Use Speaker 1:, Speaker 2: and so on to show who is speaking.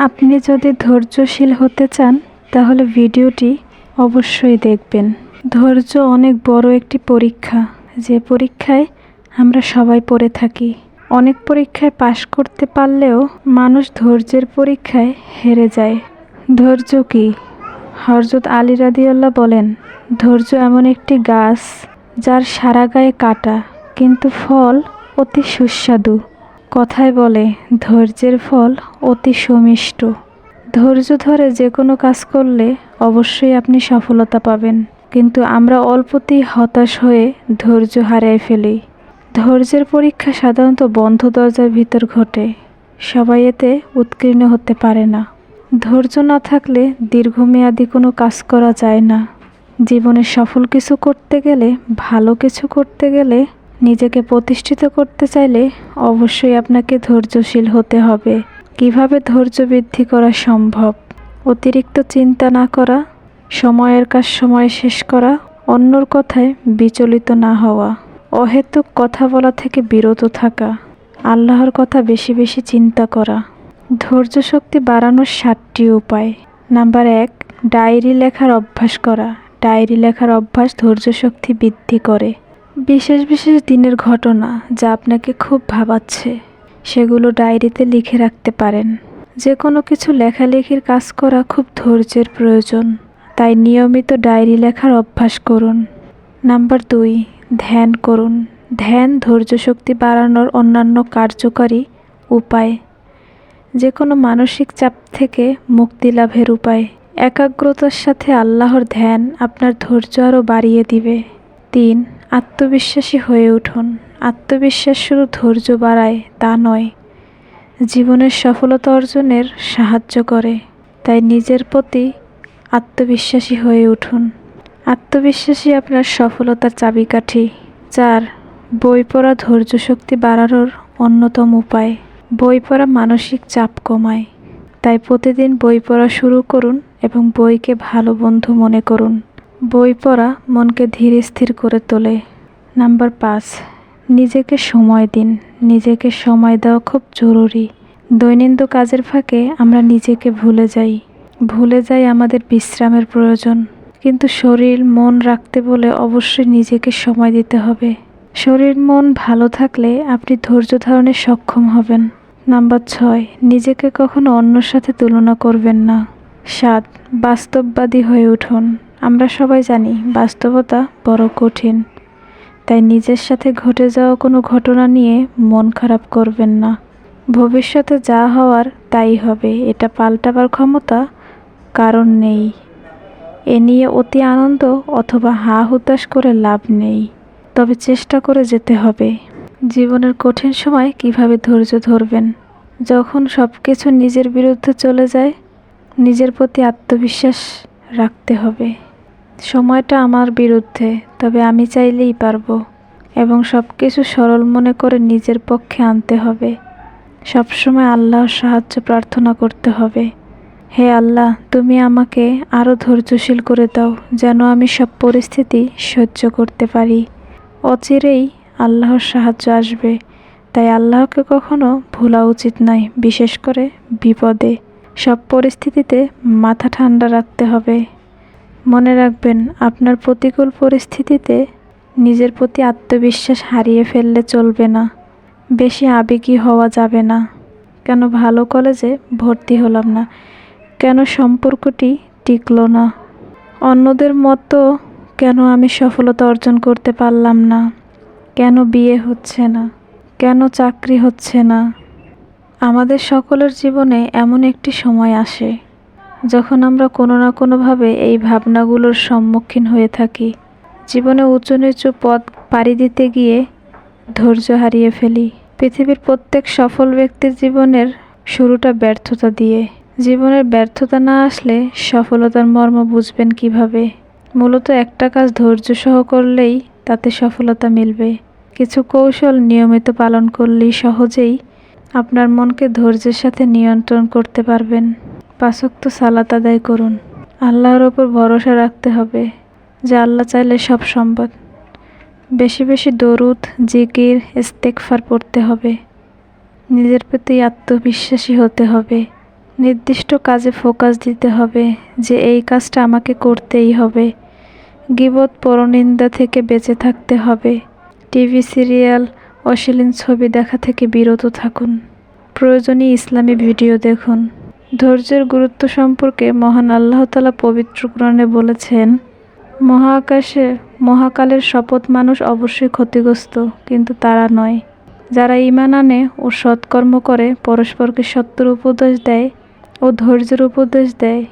Speaker 1: আপনি যদি ধৈর্যশীল হতে চান তাহলে ভিডিওটি অবশ্যই দেখবেন। ধৈর্য অনেক বড় একটি পরীক্ষা, যে পরীক্ষায় আমরা সবাই পড়ে থাকি। অনেক পরীক্ষায় পাশ করতে পারলেও মানুষ ধৈর্যের পরীক্ষায় হেরে যায়। ধৈর্য কি? হযরত আলী রাদিয়াল্লাহু বলেন, ধৈর্য এমন একটি গাছ যার সারা গায়ে কাঁটা, কিন্তু ফল অতি সুস্বাদু। কথায় বলে, ধৈর্যের ফল অতি সুমিষ্ট। ধৈর্য ধরে যে কোনো কাজ করলে অবশ্যই আপনি সফলতা পাবেন, কিন্তু আমরা অল্পতেই হতাশ হয়ে ধৈর্য হারিয়ে ফেলি। ধৈর্যের পরীক্ষা সাধারণত বন্ধ দরজার ভিতর ঘটে। সবাই এতে উত্তীর্ণ হতে পারে না। ধৈর্য না থাকলে দীর্ঘমেয়াদী কোনো কাজ করা যায় না। জীবনে সফল কিছু করতে গেলে, ভালো কিছু করতে গেলে, নিজেকে প্রতিষ্ঠিত করতে চাইলে অবশ্যই আপনাকে ধৈর্যশীল হতে হবে। কিভাবে ধৈর্য বৃদ্ধি করা সম্ভব? অতিরিক্ত চিন্তা না করা, সময়ের কাজ সময়ে শেষ করা, অন্যর কথায় বিচলিত না হওয়া, অহেতুক কথা বলা থেকে বিরত থাকা, আল্লাহর কথা বেশি বেশি চিন্তা করা। ধৈর্য শক্তি বাড়ানোর 7টি উপায়। নাম্বার 1, ডায়েরি লেখার অভ্যাস করা। ডায়েরি লেখার অভ্যাস ধৈর্য শক্তি বৃদ্ধি করে। বিশেষ বিশেষ দিনের ঘটনা যা আপনাকে খুব ভাবাচ্ছে, সেগুলো ডায়েরিতে লিখে রাখতে পারেন। যে কোনো কিছু লেখালেখির কাজ করা খুব ধৈর্যের প্রয়োজন, তাই নিয়মিত ডায়েরি লেখার অভ্যাস করুন। নাম্বার 2, ধ্যান করুন। ধ্যান ধৈর্য শক্তি বাড়ানোর অন্যান্য কার্যকরী উপায়। যে কোনো মানসিক চাপ থেকে মুক্তি লাভের উপায়। একাগ্রতার সাথে আল্লাহর ধ্যান আপনার ধৈর্য আরও বাড়িয়ে দিবে। 3, আত্মবিশ্বাসী হয়ে উঠুন। আত্মবিশ্বাস শুধু ধৈর্য বাড়ায় তা নয়, জীবনের সফলতা অর্জনের সাহায্য করে। তাই নিজের প্রতি আত্মবিশ্বাসী হয়ে উঠুন। আত্মবিশ্বাসী আপনার সফলতার চাবিকাঠি। 4, বই পড়া ধৈর্য শক্তি বাড়ানোর অন্যতম উপায়। বই পড়া মানসিক চাপ কমায়, তাই প্রতিদিন বই পড়া শুরু করুন এবং বইকে ভালো বন্ধু মনে করুন। বই পড়া মনকে ধীর স্থির করে তোলে। নাম্বার 5, নিজেকে সময় দিন। নিজেকে সময় দেওয়া খুব জরুরি। দৈনন্দিন কাজের ফাঁকে আমরা নিজেকে ভুলে যাই আমাদের বিশ্রামের প্রয়োজন। কিন্তু শরীর মন রাখতে বলে অবশ্যই নিজেকে সময় দিতে হবে। শরীর মন ভালো থাকলে আপনি ধৈর্য ধারণে সক্ষম হবেন। নাম্বার 6, নিজেকে কখনো অন্যের সাথে তুলনা করবেন না। 7, বাস্তববাদী হয়ে উঠুন। আমরা সবাই জানি বাস্তবতা বড় কঠিন, তাই নিজের সাথে ঘটে যাওয়া কোনো ঘটনা নিয়ে মন খারাপ করবেন না। ভবিষ্যতে যা হওয়ার তাই হবে, এটা পাল্টাবার ক্ষমতা কারণ নেই। এ নিয়ে অতি আনন্দ অথবা হা হুতাশ করে লাভ নেই, তবে চেষ্টা করে যেতে হবে। জীবনের কঠিন সময় কিভাবে ধৈর্য ধরবেন? যখন সব কিছু নিজের বিরুদ্ধে চলে যায়, নিজের প্রতি আত্মবিশ্বাস রাখতে হবে। সময়টা আমার বিরুদ্ধে, তবে আমি চাইলেই পারবো, এবং সব কিছু সরল মনে করে নিজের পক্ষে আনতে হবে। সবসময় আল্লাহর সাহায্য প্রার্থনা করতে হবে। হে আল্লাহ, তুমি আমাকে আরও ধৈর্যশীল করে দাও, যেন আমি সব পরিস্থিতি সহ্য করতে পারি। অচিরেই আল্লাহর সাহায্য আসবে, তাই আল্লাহকে কখনো ভোলা উচিত নয়, বিশেষ করে বিপদে। সব পরিস্থিতিতে মাথা ঠান্ডা রাখতে হবে। মনে রাখবেন, আপনার প্রতিকূল পরিস্থিতিতে নিজের প্রতি আত্মবিশ্বাস হারিয়ে ফেললে চলবে না। বেশি আবেগী হওয়া যাবে না। কেন ভালো কলেজে ভর্তি হলাম না? কেন সম্পর্কটি টিকলো না? অন্যদের মতো কেন আমি সফলতা অর্জন করতে পারলাম না? কেন বিয়ে হচ্ছে না? কেন চাকরি হচ্ছে না? আমাদের সকলের জীবনে এমন একটি সময় আসে যখন আমরা কোনো না কোনোভাবে এই ভাবনাগুলোর সম্মুখীন হয়ে থাকি। জীবনে উঁচু নিচু পথ পাড়ি দিতে গিয়ে ধৈর্য হারিয়ে ফেলি। পৃথিবীর প্রত্যেক সফল ব্যক্তির জীবনের শুরুটা ব্যর্থতা দিয়ে। জীবনের ব্যর্থতা না আসলে সফলতার মর্ম বুঝবেন কিভাবে? মূলত একটা কাজ ধৈর্য সহ করলেই তাতে সফলতা মিলবে। কিছু কৌশল নিয়মিত পালন করলেই সহজেই আপনার মনকে ধৈর্যের সাথে নিয়ন্ত্রণ করতে পারবেন। 5 ওয়াক্ত সালাত আদায় করুন। আল্লাহর ওপর ভরসা রাখতে হবে যে আল্লাহ চাইলে সব সম্ভব। বেশি বেশি দরুদ, জিকির, ইস্তেগফার পড়তে হবে। নিজের প্রতি আত্মবিশ্বাসী হতে হবে। নির্দিষ্ট কাজে ফোকাস দিতে হবে যে এই কাজটা আমাকে করতেই হবে। গীবত পরনিন্দা থেকে বেঁচে থাকতে হবে। টিভি সিরিয়াল অশ্লীল ছবি দেখা থেকে বিরত থাকুন। প্রয়োজনীয় ইসলামী ভিডিও দেখুন। ধৈর্যের গুরুত্ব সম্পর্কে মহান আল্লাহ তাআলা পবিত্র কোরআনে বলেছেন, মহাকালের শপথ, মানুষ অবশ্যই ক্ষতিগ্রস্ত, কিন্তু তারা নয় যারা ঈমান আনে ও সৎকর্ম করে, পরস্পরকে সত্যের উপদেশ দেয় ও ধৈর্যের উপদেশ দেয়।